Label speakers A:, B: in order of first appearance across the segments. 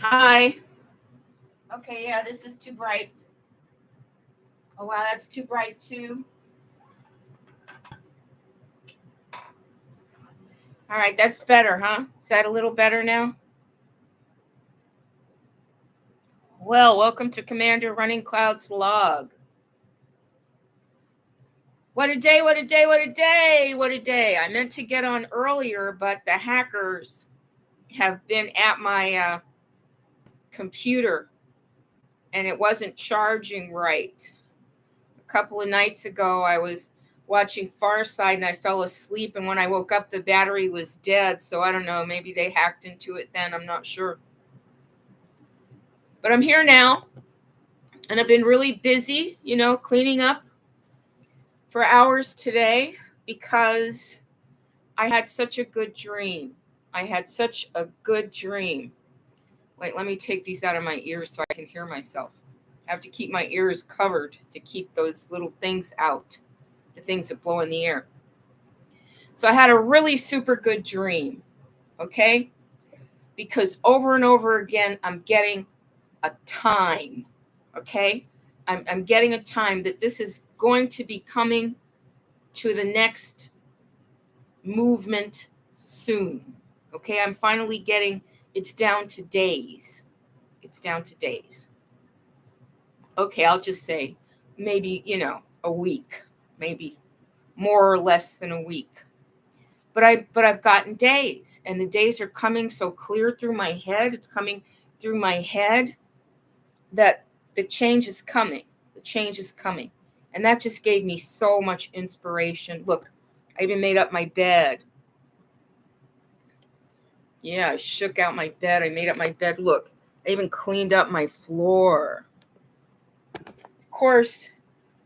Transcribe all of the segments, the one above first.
A: Hi. Okay, yeah, this is too bright. Oh, wow, that's too bright too. All right, that's better, huh? Is that a little better now? Well, welcome to Commander Runningcloud's log. What a day, what a day, what a day, what a day. I meant to get on earlier, but the hackers have been at my computer and it wasn't charging right. A couple of nights ago, I was watching Far Side and I fell asleep. And when I woke up, the battery was dead. So I don't know. Maybe they hacked into it then. I'm not sure. But I'm here now. And I've been really busy, cleaning up for hours today because I had such a good dream. I had such a good dream. Wait, let me take these out of my ears so I can hear myself. I have to keep my ears covered to keep those little things out, the things that blow in the air. So I had a really super good dream, okay? Because over and over again, I'm getting a time, okay? I'm getting a time that this is going to be coming to the next movement soon, okay? I'm finally getting, it's down to days. It's down to days. Okay, I'll just say maybe, a week, maybe more or less than a week. But I've gotten days, and the days are coming so clear through my head. It's coming through my head that the change is coming. The change is coming. And that just gave me so much inspiration. Look, I even made up my bed. Yeah, I shook out my bed. I made up my bed. Look, I even cleaned up my floor. Of course,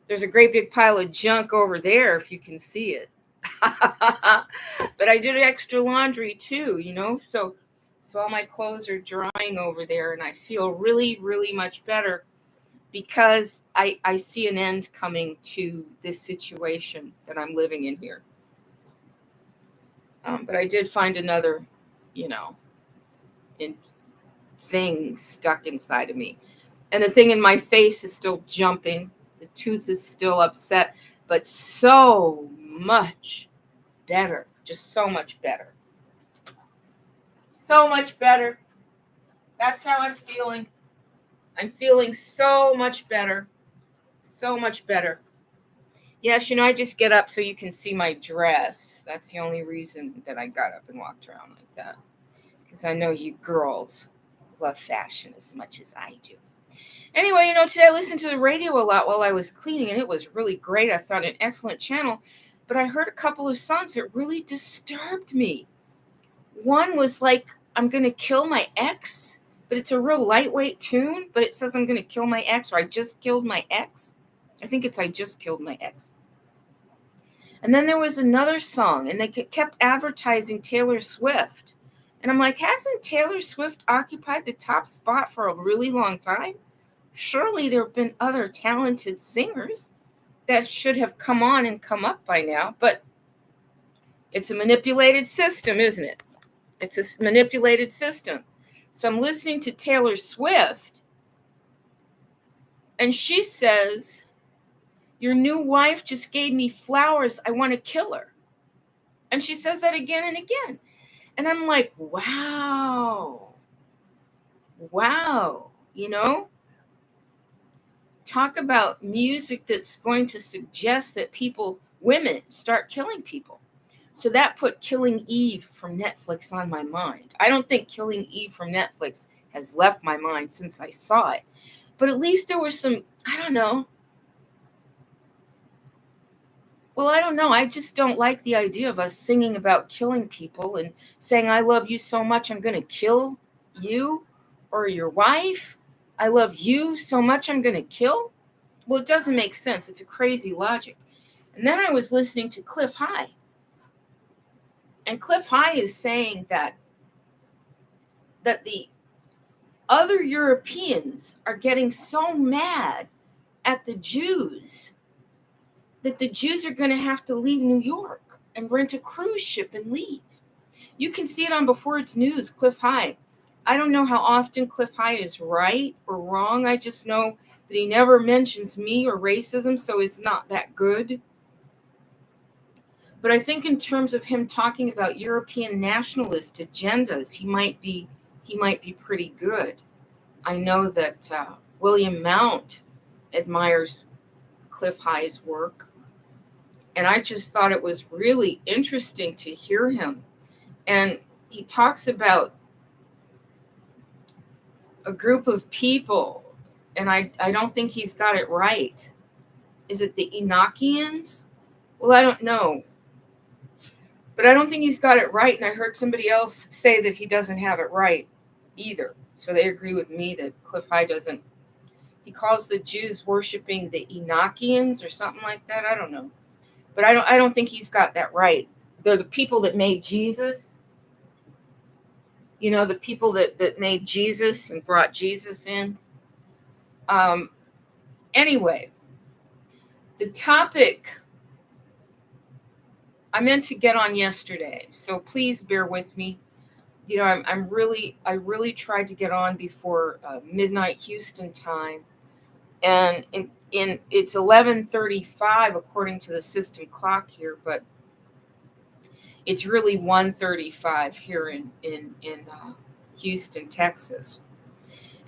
A: there's a great big pile of junk over there if you can see it. But I did extra laundry too, so all my clothes are drying over there and I feel really, really much better because I see an end coming to this situation that I'm living in here. But I did find another, in, thing stuck inside of me. And the thing in my face is still jumping. The tooth is still upset, but so much better. Just so much better. So much better. That's how I'm feeling. I'm feeling so much better. So much better. Yes, I just get up so you can see my dress. That's the only reason that I got up and walked around like that. Because I know you girls love fashion as much as I do. Anyway, today I listened to the radio a lot while I was cleaning, and it was really great. I found an excellent channel. But I heard a couple of songs that really disturbed me. One was like, I'm going to kill my ex, but it's a real lightweight tune, but it says I'm going to kill my ex, or I just killed my ex. I think it's I just killed my ex. And then there was another song, and they kept advertising Taylor Swift. And I'm like, hasn't Taylor Swift occupied the top spot for a really long time? Surely there have been other talented singers that should have come on and come up by now, but it's a manipulated system, isn't it? It's a manipulated system. So I'm listening to Taylor Swift, and she says, your new wife just gave me flowers. I want to kill her. And she says that again and again. And I'm like, wow. Wow. Talk about music that's going to suggest that women start killing people. So that put Killing Eve from Netflix on my mind. I don't think Killing Eve from Netflix has left my mind since I saw it. But at least there was some, I don't know. Well, I don't know. I just don't like the idea of us singing about killing people and saying, I love you so much, I'm going to kill you or your wife. I love you so much, I'm going to kill. Well, it doesn't make sense. It's a crazy logic. And then I was listening to Cliff High. And Cliff High is saying that the other Europeans are getting so mad at the Jews that the Jews are going to have to leave New York and rent a cruise ship and leave. You can see it on Before It's News, Cliff High. I don't know how often Cliff High is right or wrong. I just know that he never mentions me or racism, so it's not that good. But I think in terms of him talking about European nationalist agendas, he might be pretty good. I know that William Mount admires Cliff High's work, and I just thought it was really interesting to hear him. And he talks about a group of people, and I don't think he's got it right. Is it the Enochians? Well, I don't know. But I don't think he's got it right, and I heard somebody else say that he doesn't have it right either. So they agree with me that Cliff High doesn't. He calls the Jews worshiping the Enochians or something like that. I don't know. But I don't think he's got that right. They're the people that made Jesus. You know, the people that made Jesus and brought Jesus in. Anyway, the topic I meant to get on yesterday, so please bear with me. You know, I really tried to get on before midnight Houston time, and in it's 11:35 according to the system clock here, but it's really 1:35 here in Houston, Texas.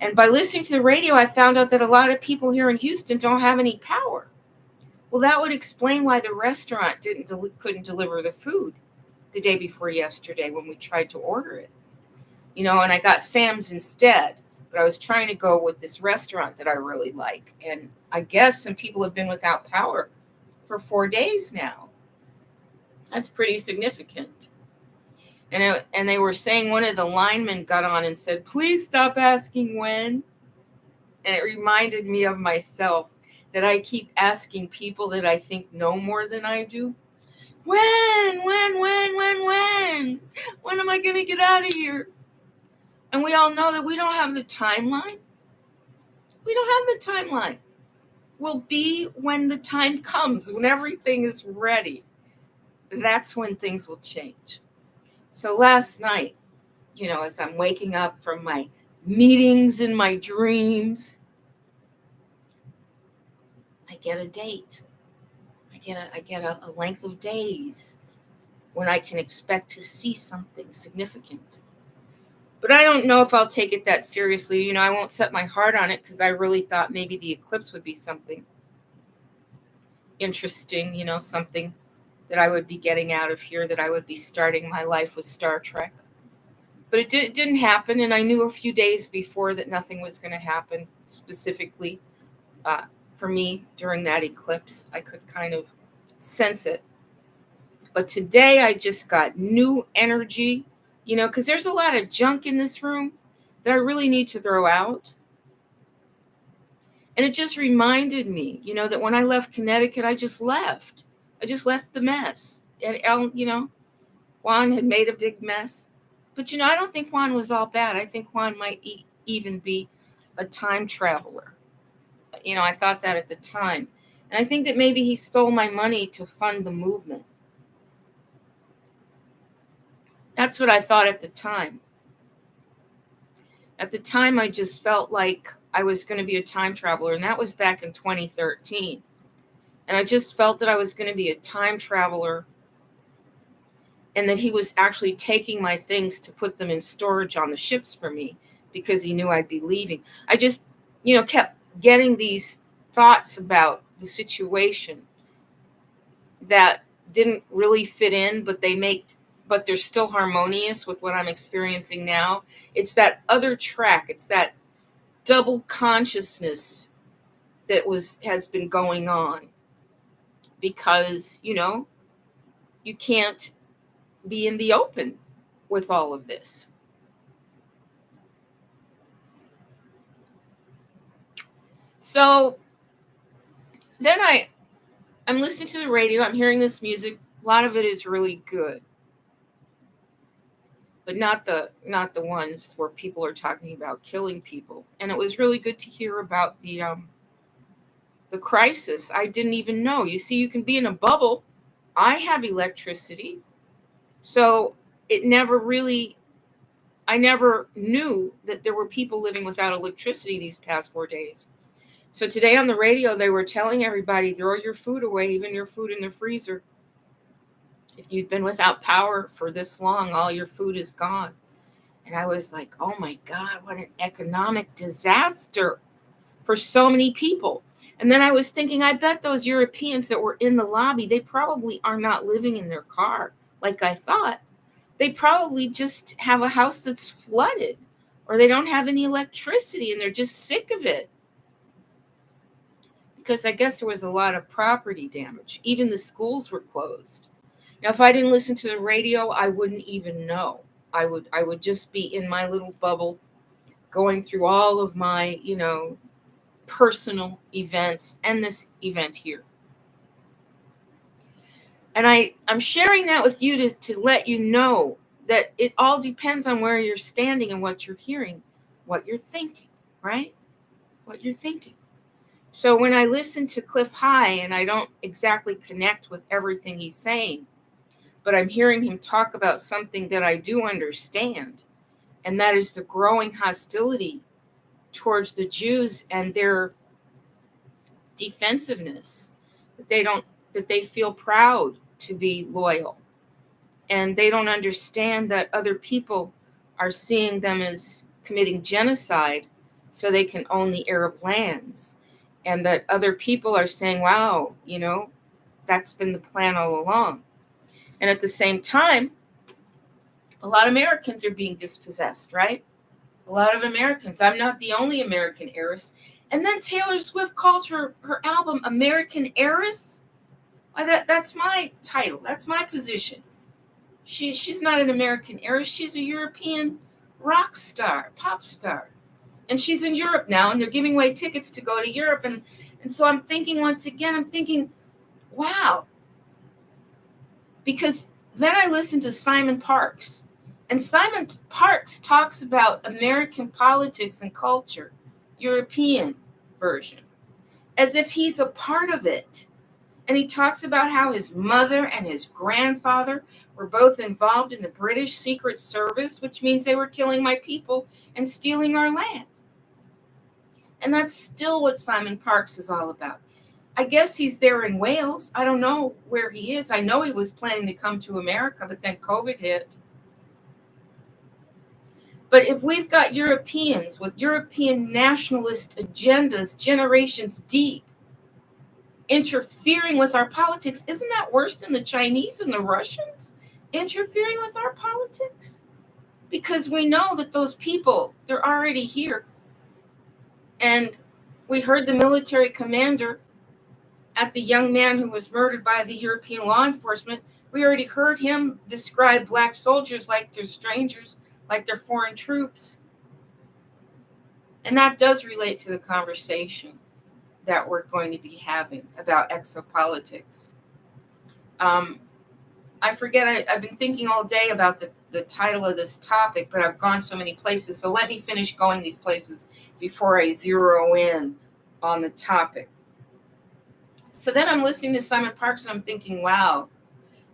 A: And by listening to the radio, I found out that a lot of people here in Houston don't have any power. Well, that would explain why the restaurant couldn't deliver the food the day before yesterday when we tried to order it. You know, and I got Sam's instead, but I was trying to go with this restaurant that I really like. And I guess some people have been without power for 4 days now. That's pretty significant. And they were saying one of the linemen got on and said, "Please stop asking when." And it reminded me of myself that I keep asking people that I think know more than I do. When am I going to get out of here? And we all know that we don't have the timeline. We don't have the timeline. We'll be when the time comes, when everything is ready. That's when things will change. So last night, you know, as I'm waking up from my meetings in my dreams, I get a date. I get a length of days when I can expect to see something significant. But I don't know if I'll take it that seriously. You know, I won't set my heart on it because I really thought maybe the eclipse would be something interesting, you know, something that I would be getting out of here, that I would be starting my life with Star Trek. But it didn't happen, and I knew a few days before that nothing was going to happen specifically for me during that eclipse. I could kind of sense it. But today I just got new energy, you know, because there's a lot of junk in this room that I really need to throw out. And it just reminded me, you know, that when I left Connecticut, I just left. I just left the mess. And, you know, Juan had made a big mess. But, you know, I don't think Juan was all bad. I think Juan might even be a time traveler. You know, I thought that at the time. And I think that maybe he stole my money to fund the movement. That's what I thought at the time. At the time, I just felt like I was going to be a time traveler. And that was back in 2013. And I just felt that I was going to be a time traveler, and that he was actually taking my things to put them in storage on the ships for me because he knew I'd be leaving. I just, you know, kept getting these thoughts about the situation that didn't really fit in, but they're still harmonious with what I'm experiencing now. It's that other track. It's that double consciousness that has been going on, because, you know, you can't be in the open with all of this. So then I'm listening to the radio, I'm hearing this music. A lot of it is really good, but not the ones where people are talking about killing people. And it was really good to hear about the crisis. I didn't even know. You see, you can be in a bubble. I have electricity, so it never really I never knew that there were people living without electricity these past 4 days. So today on the radio, they were telling everybody, throw your food away, even your food in the freezer. If you've been without power for this long, all your food is gone. And I was like, oh my God, what an economic disaster for so many people. And then I was thinking, I bet those Europeans that were in the lobby, they probably are not living in their car like I thought. They probably just have a house that's flooded, or they don't have any electricity and they're just sick of it. Because I guess there was a lot of property damage. Even the schools were closed. Now, if I didn't listen to the radio, I wouldn't even know. I would just be in my little bubble, going through all of my, personal events and this event here. And I'm sharing that with you to let you know that it all depends on where you're standing and what you're hearing, what you're thinking, right? What you're thinking. So when I listen to Cliff High and I don't exactly connect with everything he's saying, but I'm hearing him talk about something that I do understand, and that is the growing hostility towards the Jews and their defensiveness, that they feel proud to be loyal, and they don't understand that other people are seeing them as committing genocide so they can own the Arab lands, and that other people are saying, wow, that's been the plan all along. And at the same time, a lot of Americans are being dispossessed, right? A lot of Americans. I'm not the only American heiress. And then Taylor Swift called her album American Heiress. That's my title. That's my position. She's not an American heiress. She's a European rock star, pop star. And she's in Europe now, and they're giving away tickets to go to Europe. And so I'm thinking, wow. Because then I listened to Simon Parks. And Simon Parks talks about American politics and culture, European version, as if he's a part of it. And he talks about how his mother and his grandfather were both involved in the British Secret Service, which means they were killing my people and stealing our land. And that's still what Simon Parks is all about. I guess he's there in Wales. I don't know where he is. I know he was planning to come to America, but then COVID hit. But if we've got Europeans with European nationalist agendas, generations deep, interfering with our politics, isn't that worse than the Chinese and the Russians interfering with our politics? Because we know that those people, they're already here. And we heard the military commander at the young man who was murdered by the European law enforcement. We already heard him describe black soldiers like they're strangers, like they're foreign troops. And that does relate to the conversation that we're going to be having about exopolitics. I forget, I've been thinking all day about the title of this topic, but I've gone so many places. So let me finish going these places before I zero in on the topic. So then I'm listening to Simon Parks and I'm thinking, wow,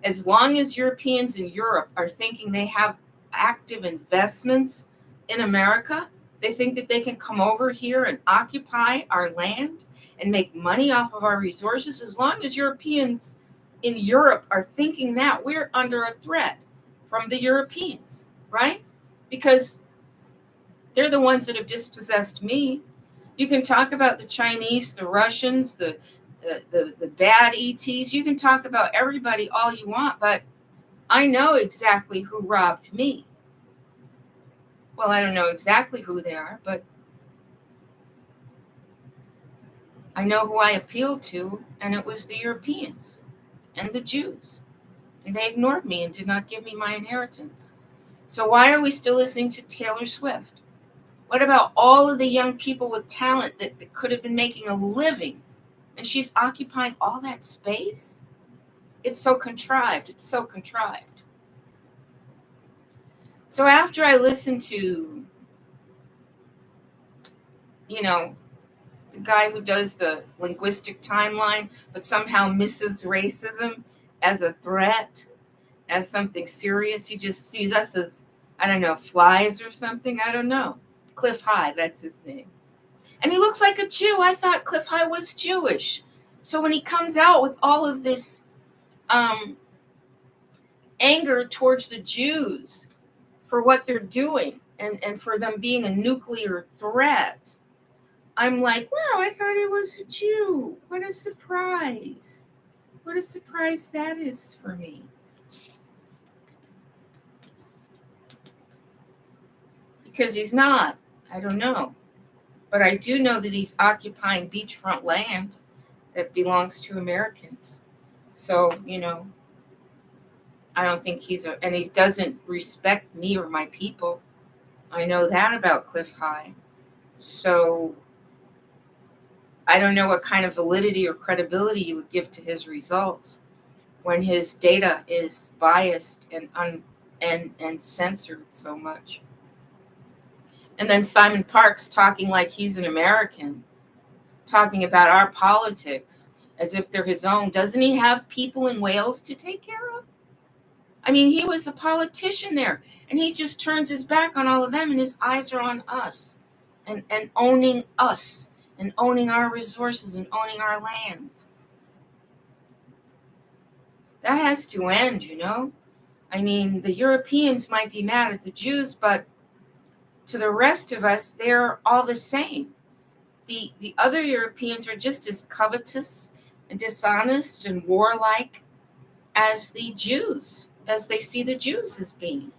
A: as long as Europeans in Europe are thinking they have active investments in America, they think that they can come over here and occupy our land and make money off of our resources. As long as Europeans in Europe are thinking that, we're under a threat from the Europeans, right? Because they're the ones that have dispossessed me. You can talk about the Chinese, the Russians, the bad ETs. You can talk about everybody all you want, but I know exactly who robbed me. Well, I don't know exactly who they are, but I know who I appealed to, and it was the Europeans and the Jews. And they ignored me and did not give me my inheritance. So why are we still listening to Taylor Swift? What about all of the young people with talent that could have been making a living? And she's occupying all that space? It's so contrived. It's so contrived. So after I listened to, the guy who does the linguistic timeline, but somehow misses racism as a threat, as something serious. He just sees us as I don't know, flies or something. I don't know. Cliff High, that's his name. And he looks like a Jew. I thought Cliff High was Jewish. So when he comes out with all of this anger towards the Jews for what they're doing and for them being a nuclear threat, I'm like, wow, I thought he was a Jew. What a surprise. What a surprise that is for me. Because he's not. I don't know. But I do know that he's occupying beachfront land that belongs to Americans. So, I don't think and he doesn't respect me or my people. I know that about Cliff High. So I don't know what kind of validity or credibility you would give to his results when his data is biased and censored so much. And then Simon Parks talking like he's an American, talking about our politics as if they're his own. Doesn't he have people in Wales to take care of? I mean, he was a politician there, and he just turns his back on all of them, and his eyes are on us and owning us and owning our resources and owning our lands. That has to end, I mean, the Europeans might be mad at the Jews, but to the rest of us, they're all the same. The other Europeans are just as covetous and dishonest and warlike as the Jews, as they see the Jews as being.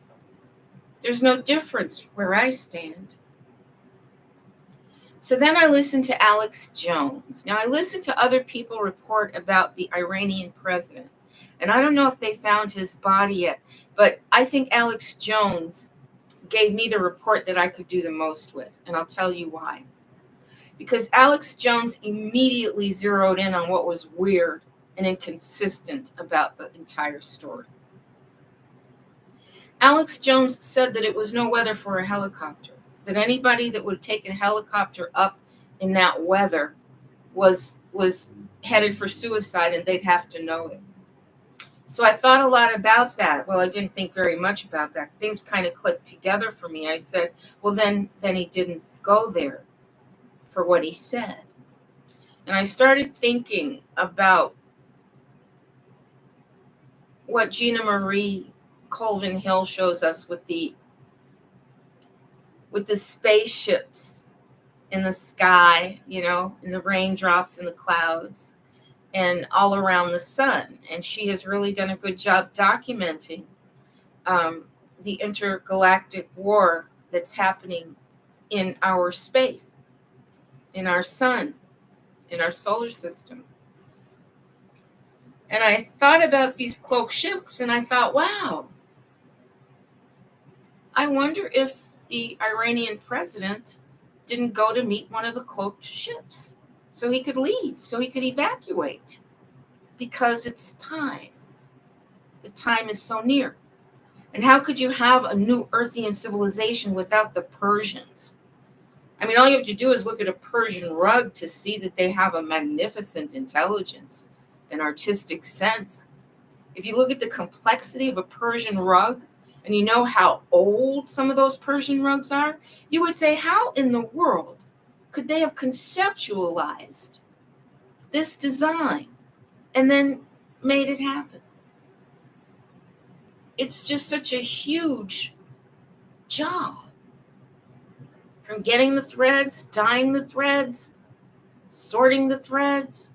A: There's no difference where I stand. So then I listened to Alex Jones. Now, I listened to other people report about the Iranian president, and I don't know if they found his body yet, but I think Alex Jones gave me the report that I could do the most with, and I'll tell you why. Because Alex Jones immediately zeroed in on what was weird and inconsistent about the entire story. Alex Jones said that it was no weather for a helicopter, that anybody that would take a helicopter up in that weather was headed for suicide, and they'd have to know it. So I thought a lot about that. Well, I didn't think very much about that. Things kind of clicked together for me. I said, well, then he didn't go there for what he said. And I started thinking about what Gina Marie Colvin Hill shows us with the spaceships in the sky, in the raindrops and the clouds and all around the sun. And she has really done a good job documenting the intergalactic war that's happening in our space, in our sun, in our solar system. And I thought about these cloaked ships, and I thought, wow, I wonder if the Iranian president didn't go to meet one of the cloaked ships so he could leave, so he could evacuate, because it's time. The time is so near. And how could you have a new Earthian civilization without the Persians? I mean, all you have to do is look at a Persian rug to see that they have a magnificent intelligence, an artistic sense. If you look at the complexity of a Persian rug, and you know how old some of those Persian rugs are, you would say, how in the world could they have conceptualized this design and then made it happen? It's just such a huge job. From getting the threads, dyeing the threads, sorting the threads,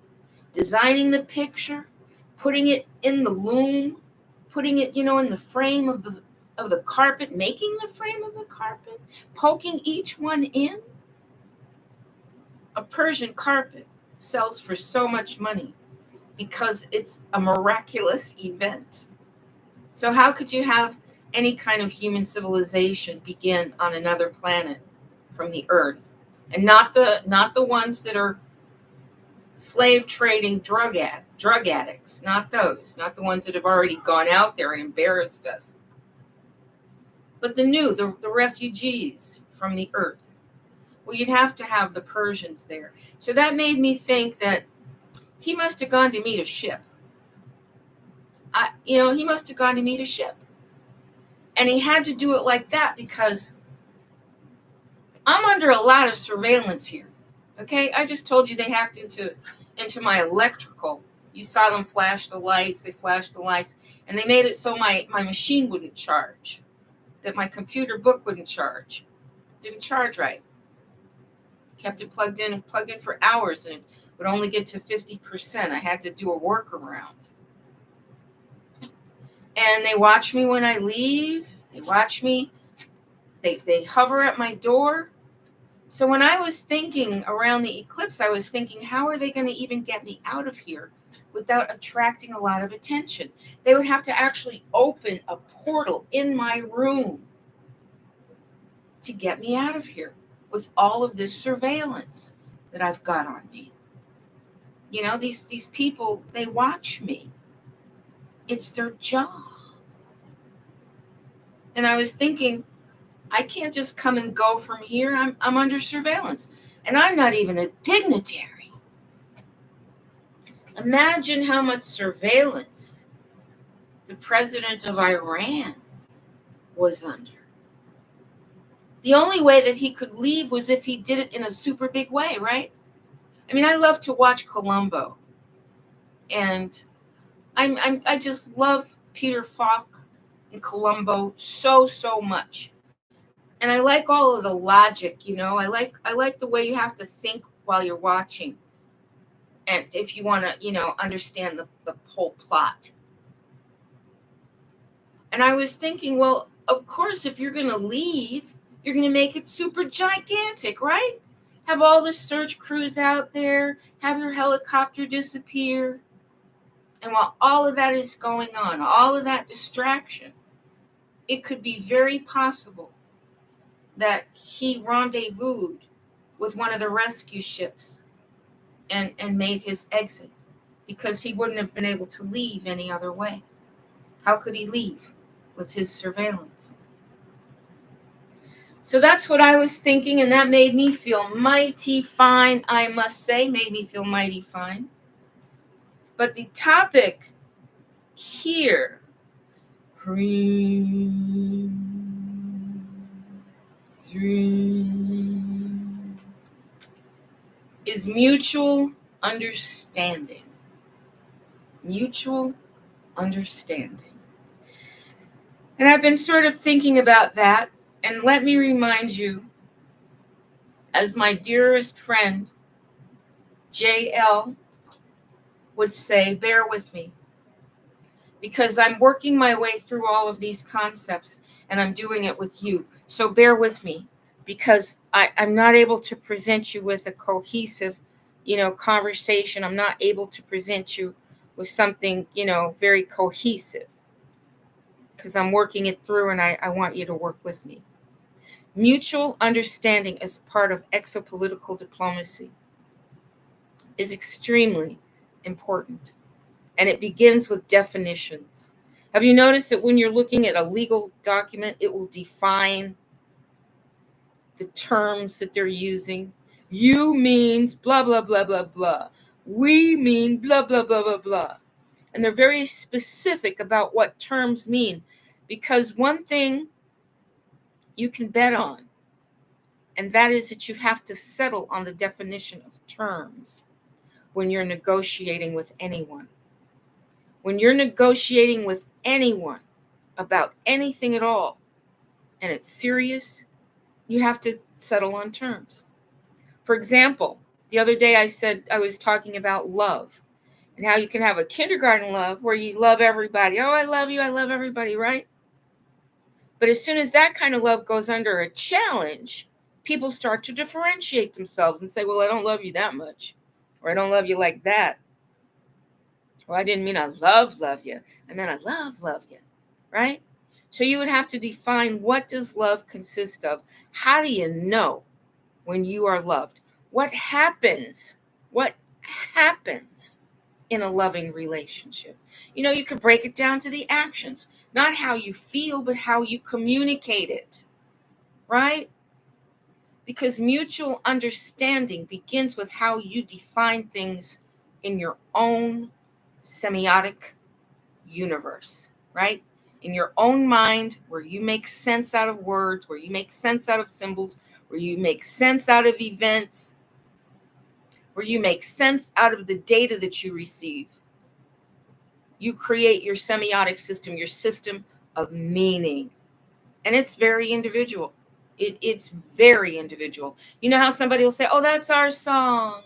A: designing the picture, putting it in the loom, putting it, in the frame of the carpet, making the frame of the carpet, poking each one in. A Persian carpet sells for so much money because it's a miraculous event. So how could you have any kind of human civilization begin on another planet from the Earth, and not the ones that are slave trading drug addicts, not those, not the ones that have already gone out there and embarrassed us, but the refugees from the Earth? Well, you'd have to have the Persians there. So that made me think that he must have gone to meet a ship. He must have gone to meet a ship. And he had to do it like that because I'm under a lot of surveillance here. Okay, I just told you they hacked into my electrical. You saw them flash the lights. They flashed the lights, and they made it so my machine wouldn't charge, that my computer book wouldn't charge. Didn't charge right. Kept it plugged in for hours, and it would only get to 50%. I had to do a workaround. And they watch me when I leave. They watch me. They hover at my door. So when I was thinking around the eclipse, I was thinking, how are they going to even get me out of here without attracting a lot of attention? They would have to actually open a portal in my room to get me out of here with all of this surveillance that I've got on me. You know, these people, they watch me. It's their job. And I was thinking, I can't just come and go from here. I'm under surveillance. And I'm not even a dignitary. Imagine how much surveillance the president of Iran was under. The only way that he could leave was if he did it in a super big way, right? I mean, I love to watch Columbo. And I just love Peter Falk and Columbo so much. And I like all of the logic, you know. I like the way you have to think while you're watching. And if you want to, you know, understand the whole plot. And I was thinking, well, of course, if you're going to leave, you're going to make it super gigantic, right? Have all the search crews out there, have your helicopter disappear. And while all of that is going on, all of that distraction, it could be very possible that he rendezvoused with one of the rescue ships and made his exit, because he wouldn't have been able to leave any other way. How could he leave with his surveillance? So that's what I was thinking, and that made me feel mighty fine, I must say, made me feel mighty fine. But the topic here, is mutual understanding. Mutual understanding. And I've been sort of thinking about that. And let me remind you, as my dearest friend, JL, would say, bear with me. Because I'm working my way through all of these concepts, and I'm doing it with you. So bear with me, because I'm not able to present you with a cohesive, you know, conversation. I'm not able to present you with something, you know, very cohesive, because I'm working it through, and I want you to work with me. Mutual understanding as part of exopolitical diplomacy is extremely important. And it begins with definitions. Have you noticed that when you're looking at a legal document, it will define the terms that they're using? You means blah, blah, blah, blah, blah. We mean blah, blah, blah, blah, blah. And they're very specific about what terms mean. Because one thing you can bet on, and that is that you have to settle on the definition of terms when you're negotiating with anyone. When you're negotiating with anyone about anything at all, and it's serious, you have to settle on terms. For example, the other day I was talking about love, and how you can have a kindergarten love where you love everybody. Oh, I love you, I love everybody, right? But as soon as that kind of love goes under a challenge, people start to differentiate themselves and say, well, I don't love you that much, or I don't love you like that. Well, I didn't mean I love you. I meant I love you, right? So you would have to define, what does love consist of? How do you know when you are loved? What happens? What happens in a loving relationship? You know, you could break it down to the actions, not how you feel, but how you communicate it, right? Because mutual understanding begins with how you define things in your own semiotic universe, right? in your own mind, where you make sense out of words, where you make sense out of symbols, where you make sense out of events, where you make sense out of the data that you receive. You create your semiotic system, your system of meaning. And it's very individual. It's very individual. You know how somebody will say, oh, that's our song.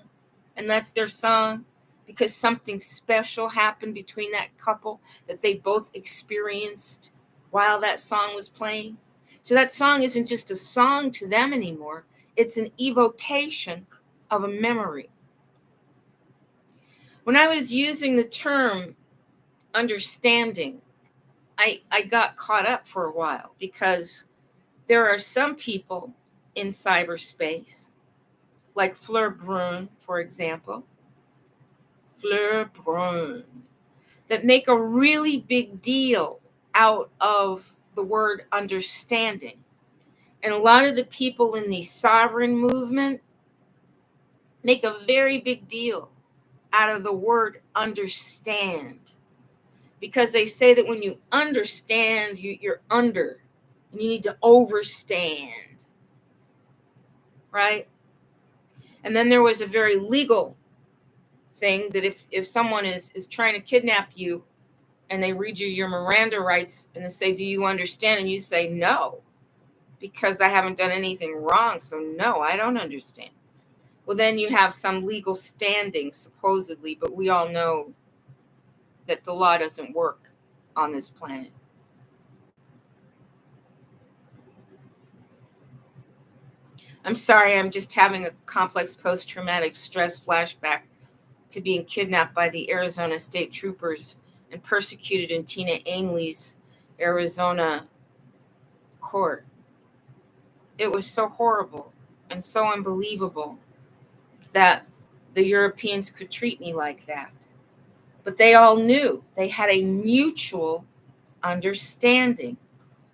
A: And that's their song because something special happened between that couple that they both experienced while that song was playing. So that song isn't just a song to them anymore. It's an evocation of a memory. When I was using the term understanding, I got caught up for a while because there are some people in cyberspace, like Fleur Brun, for example, Fleur Brun, that make a really big deal out of the word understanding. And a lot of the people in the sovereign movement make a very big deal out of the word understand, because they say that when you understand, you're under, and you need to overstand, right? And then there was a very legal thing that if someone is trying to kidnap you and they read you your Miranda rights and they say, do you understand? And you say, no, because I haven't done anything wrong. So no, I don't understand. Well, then you have some legal standing, supposedly, but we all know that the law doesn't work on this planet. I'm sorry, I'm just having a complex post-traumatic stress flashback to being kidnapped by the Arizona State Troopers and persecuted in Tina Ainley's Arizona court. It was so horrible and so unbelievable that the Europeans could treat me like that. But they all knew, they had a mutual understanding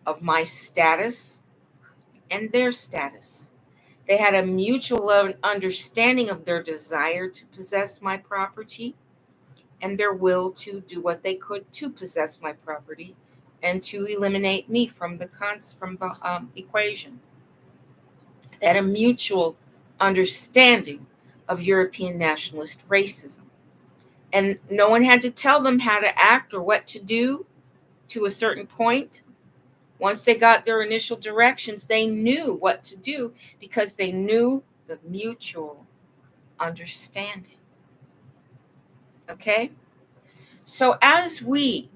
A: of my status and their status. They had a mutual understanding of their desire to possess my property and their will to do what they could to possess my property and to eliminate me from the equation. They had a mutual understanding of European nationalist racism. And no one had to tell them how to act or what to do to a certain point. Once they got their initial directions, they knew what to do because they knew the mutual understanding. Okay? So as we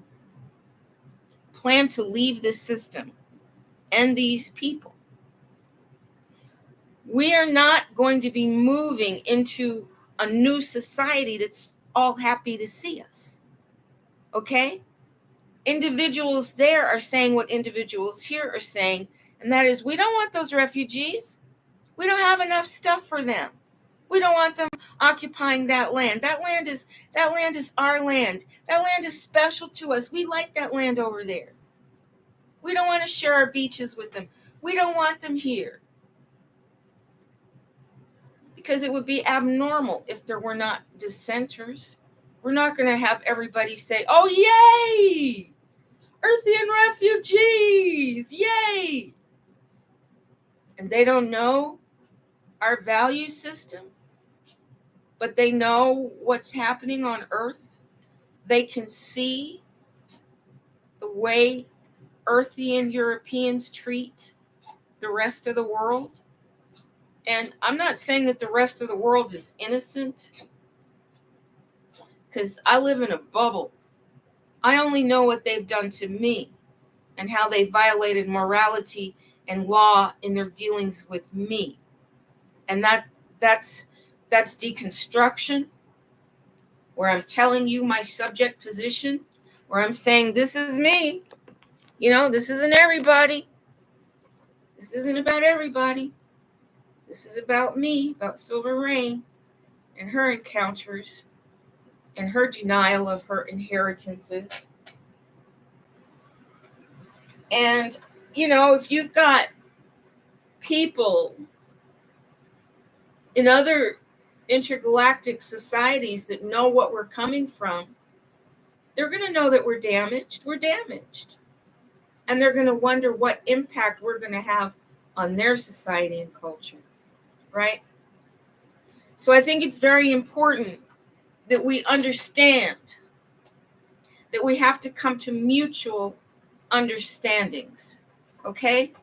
A: plan to leave this system and these people, we are not going to be moving into a new society that's all happy to see us. Okay? Individuals there are saying what individuals here are saying, and that is, we don't want those refugees. We don't have enough stuff for them. We don't want them occupying that land. That land is our land. That land is special to us. We like that land over there. We don't want to share our beaches with them. We don't want them here. Because it would be abnormal if there were not dissenters. We're not going to have everybody say, oh, yay! Earthian refugees, yay! And they don't know our value system, but they know what's happening on Earth. They can see the way Earthian Europeans treat the rest of the world. And I'm not saying that the rest of the world is innocent, because I live in a bubble. I only know what they've done to me and how they violated morality and law in their dealings with me. And that's deconstruction, where I'm telling you my subject position, where I'm saying this is me. This isn't everybody. This isn't about everybody. This is about me, about Silver Rain and her encounters and her denial of her inheritances. And, if you've got people in other intergalactic societies that know what we're coming from, they're going to know that we're damaged. We're damaged. and they're going to wonder what impact we're going to have on their society and culture, right? So I think it's very important that we understand that we have to come to mutual understandings, okay?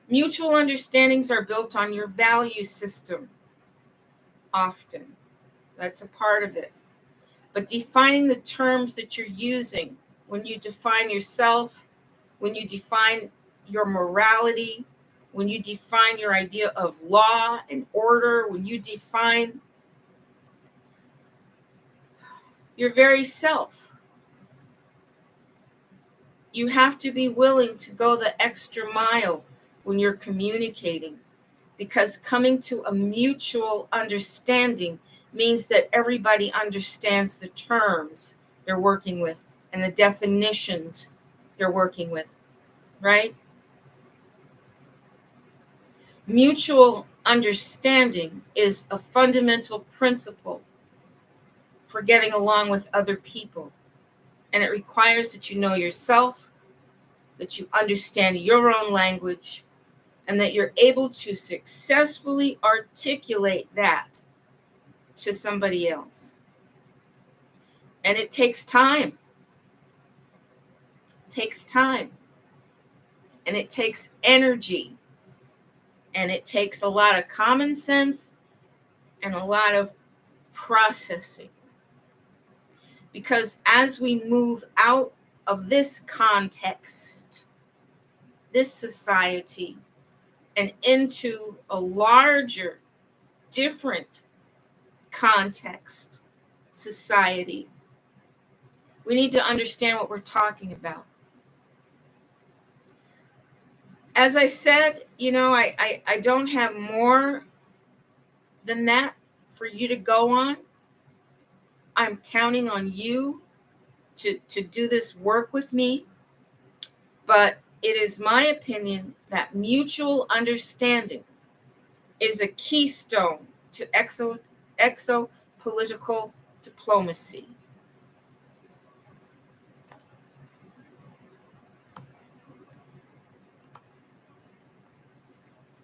A: Mutual understandings are built on your value system often. That's a part of it. But defining the terms that you're using when you define yourself, when you define your morality, when you define your idea of law and order, when you define your very self, you have to be willing to go the extra mile when you're communicating, because coming to a mutual understanding means that everybody understands the terms they're working with and the definitions they're working with, right? Mutual understanding is a fundamental principle for getting along with other people. And it requires that you know yourself, that you understand your own language, and that you're able to successfully articulate that to somebody else. And it takes time. It takes time. And it takes energy. And it takes a lot of common sense and a lot of processing. Because as we move out of this context, this society, and into a larger, different context, society, we need to understand what we're talking about. As I said, I don't have more than that for you to go on. I'm counting on you to do this work with me. But it is my opinion that mutual understanding is a keystone to exopolitical diplomacy.